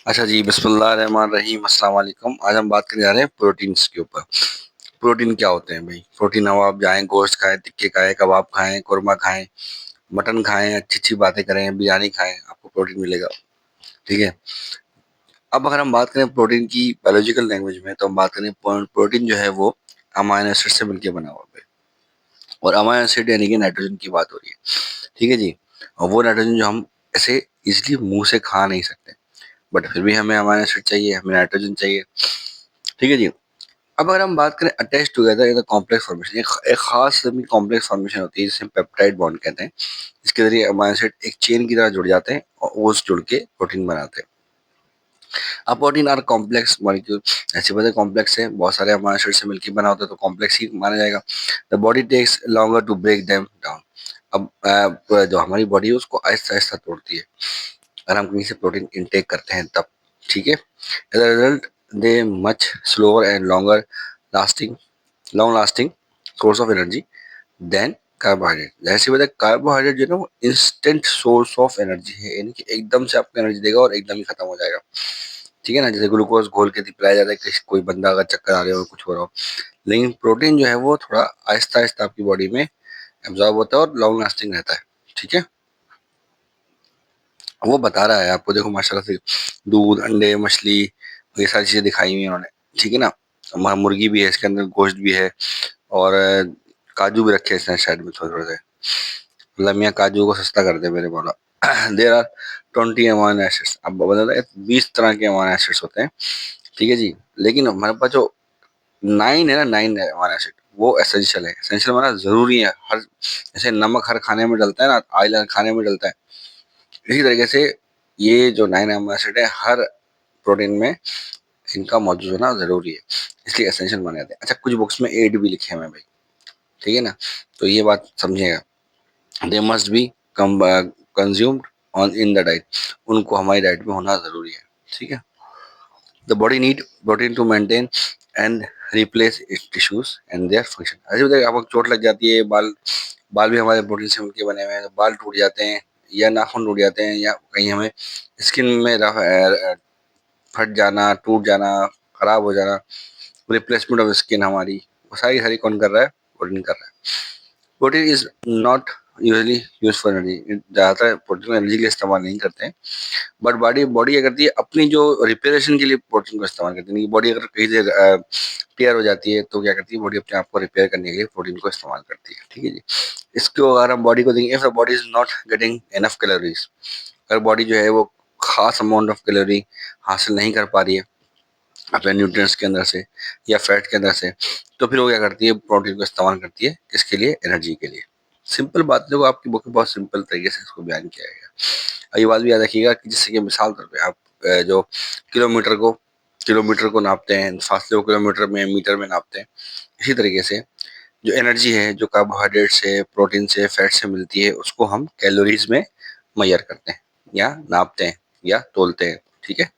अच्छा जी, बिस्मिल्लाहिर्रहमानिर्रहीम, अस्सलाम वालेकुम। आज हम बात करने जा रहे हैं प्रोटीन्स के ऊपर। प्रोटीन क्या होते हैं भाई? प्रोटीन अब आप जाएँ गोश्त खाएँ, टिक्के खाएँ, कबाब खाएँ, कोरमा खाएँ, मटन खाएँ, अच्छी-अच्छी बातें करें, बिरयानी खाएँ, आपको प्रोटीन मिलेगा, ठीक है? अब अगर हम बात करें प्रोटीन की बायोलॉजिकल लैंग्वेज में, तो हम बात करें प्रोटीन जो है वो अमाइनो एसिड से मिलके बना हुआ है। और अमाइनो एसिड यानी कि नाइट्रोजन की बात हो रही है, ठीक है जी? और वो नाइट्रोजन जो हम ऐसे ईज़िली मुँह से खा नहीं सकते, बट फिर भी हमें अमाइनो एसिड चाहिए, हमें नाइट्रोजन चाहिए, ठीक है जी। अब अगर हम बात करें attach together in complex formation, एक खास कॉम्प्लेक्स फॉर्मेशन होती है जिसे पेप्टाइड बॉन्ड कहते हैं, इसके जरिए अमाइनो एसिड एक चेन की तरह जुड़ जाते हैं और वो जुड़ के प्रोटीन बनाते हैं। अब प्रोटीन आर कॉम्प्लेक्स मॉलिक्यूल, ऐसी वजह कॉम्प्लेक्स है, बहुत सारे अमाइनो एसिड से मिलकर बना होता है तो कॉम्प्लेक्स ही माना जाएगा। The body takes longer to break them down. अब जो हमारी बॉडी है उसको आहिस्ता आहिस्ता तोड़ती है अगर हम कहीं से प्रोटीन इनटेक करते हैं तब, ठीक है? As a result they much slower and longer lasting long lasting source of energy than carbohydrate. जाहिर सी बात है, कार्बोहाइड्रेट जो है ना वो इंस्टेंट सोर्स ऑफ एनर्जी है, यानी कि एकदम से आपको एनर्जी देगा और एकदम ही खत्म हो जाएगा, ठीक है ना? जैसे ग्लूकोज घोल के पिलाया जाता है कोई बंदा अगर चक्कर आ रहे हो कुछ हो रहा हो, लेकिन प्रोटीन जो है वो थोड़ा आहिस्ता आहिस्ता आपकी बॉडी में एब्जॉर्ब होता है और लॉन्ग लास्टिंग रहता है, ठीक है? वो बता रहा है आपको, देखो माशाल्लाह से दूध, अंडे, मछली, ये सारी चीज़ें दिखाई हुई हैं उन्होंने, ठीक है ना? मुर्गी भी है इसके अंदर, गोश्त भी है और काजू भी रखे हैं इसने साइड में थोड़े थोड़े से। मतलब मियाँ काजू को सस्ता कर दे मेरे मौला। There are 20 amino acids. अब बता 20 तरह के अमाइनो एसिड्स होते हैं, ठीक है जी? लेकिन हमारे पास जो 9 है ना, 9 है अमाइनो एसिड, वो एसेंशियल है। एसेंशियल माना ज़रूरी है, हर जैसे नमक हर खाने में डलता है ना, ऑयल हर खाने में डलता है, इसी तरीके से ये जो 9 अमीनो एसिड है हर प्रोटीन में इनका मौजूद होना ज़रूरी है, इसलिए एसेंशियल माने जाते हैं। अच्छा, कुछ बुक्स में एड भी लिखे हुए हैं भाई, ठीक है ना? तो ये बात समझिएगा, they must be consumed on in the diet, उनको हमारी डाइट में होना ज़रूरी है, ठीक है? The body need protein to maintain and replace its tissues and their function. ऐसे बताइए, आपको चोट लग जाती है, बाल बाल भी हमारे प्रोटीन से मिलके बने हुए हैं, तो बाल टूट जाते हैं या नाखून टूट जाते हैं या कहीं हमें स्किन में फट जाना, टूट जाना, खराब हो जाना, रिप्लेसमेंट ऑफ स्किन हमारी, वो सारी सारी कौन कर रहा है? प्रोटीन कर रहा है। Protein is not usually use for energy, ज़्यादातर प्रोटीन एनर्जी के लिए इस्तेमाल नहीं करते हैं, बट बॉडी बॉडी क्या करती है, अपनी जो रिपेयरेशन के लिए प्रोटीन को इस्तेमाल करती है। बॉडी अगर कहीं से टीयर हो जाती है तो क्या करती है, बॉडी अपने आप को रिपेयर करने के लिए प्रोटीन को इस्तेमाल करती है, ठीक है जी? इसको अगर हम बॉडी को देखें, if the body is not getting enough calories, अगर बॉडी जो है वो खास अमाउंट ऑफ कैलोरी हासिल नहीं कर पा रही है अपने न्यूट्रिएंट्स के अंदर से या फैट के अंदर से, तो फिर वो क्या करती है, प्रोटीन को इस्तेमाल करती है, किसके लिए? एनर्जी के लिए। सिंपल बात, देखो आपकी बुक में बहुत सिंपल तरीके से इसको बयान किया गया है। और ये बात भी याद रखिएगा कि जैसे कि मिसाल तौर पे आप जो किलोमीटर को किलोमीटर को नापते हैं, फासले को किलोमीटर में मीटर में नापते हैं, इसी तरीके से जो एनर्जी है जो कार्बोहाइड्रेट से, प्रोटीन से, फैट से मिलती है, उसको हम कैलोरीज में मेजर करते हैं या नापते हैं या तोलते हैं, ठीक है?